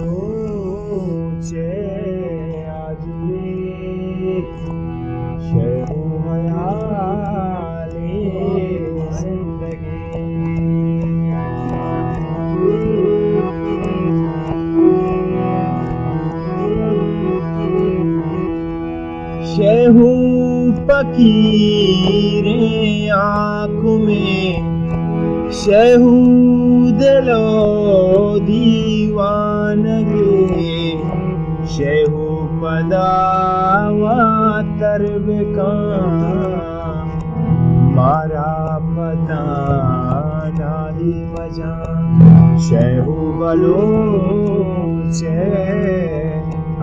बलोचे आजुए शेहू हयाले जिंदगी शेहू फकीरे आँखों में शेहू दिलो दीवानगे शेहू पदावा तरबका मारा पता नाही मजा शेहू बलोचे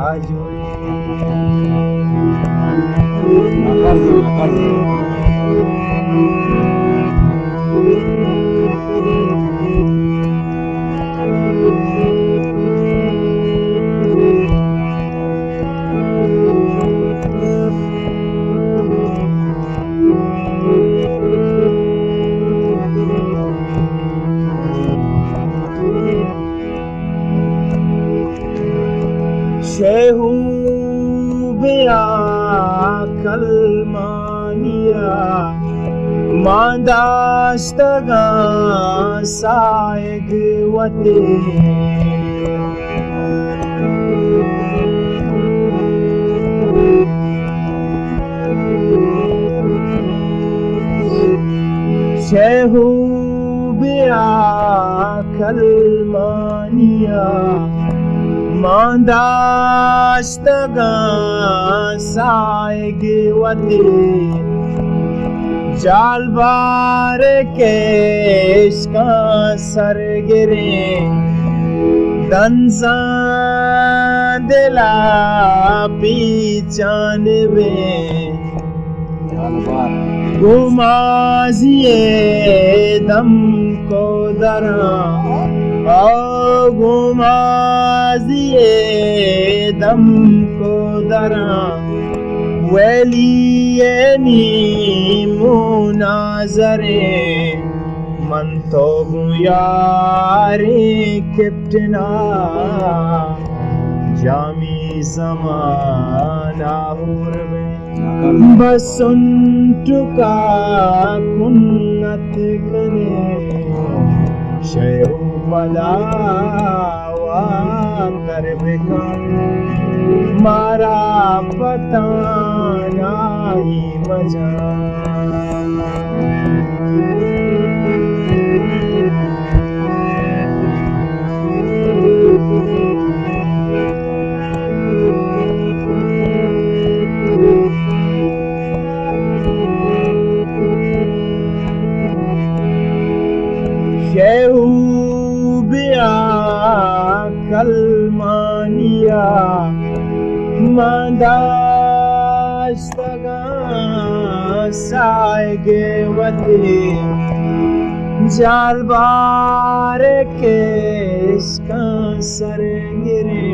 आजुए शेहू बेअकल मानिया मांदाश्तगा साइग वते शेहू बेअकल मानिया मांदाश्तगा साइग वते जालबार केश का सर गिरे दंसा दिला पीचान में गुमाजिए दम को दरा ओ गुमाजिए दम को दरा वेलियनी मुनाजरे मन तो गुयारे कैप्टना जामी ज़माना हुर्वे बस उन टुका कुन्नत करे शेहू बलावा करबेका मारा पता नाही मजा शेहू बेअकल मानिया मांदाश्तगा साइगे वते जालबार केश का सर गिरे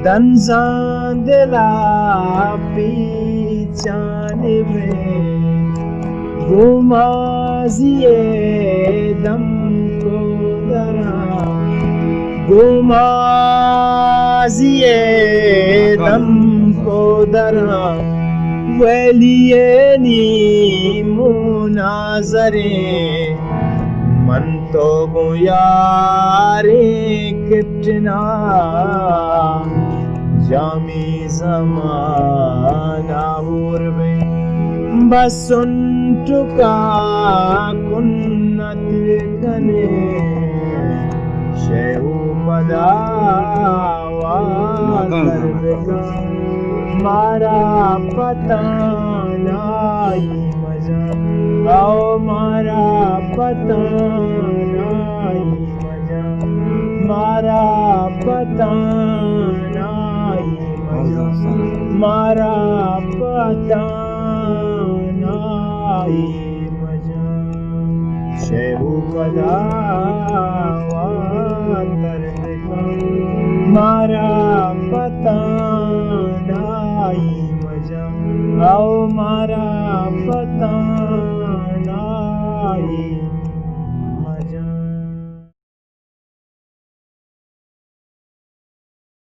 दंजा दिला पीचाने में गुमाजिए दम को दरा गुमाजिए दम को दरा वेलियनी मुनाजरे मन तो गुयारे कितना जामी ज़माना हुर्वे बस उन टुका कुन्नत कने शेहू पदावा करबेका मारा पता नाही मजा आओ मारा पता नाही मजा मारा पता नाही मजा मारा पता नाही मजा शेहू पदावा करबेका मारा पता नाही मजा आओ मारा पता नाही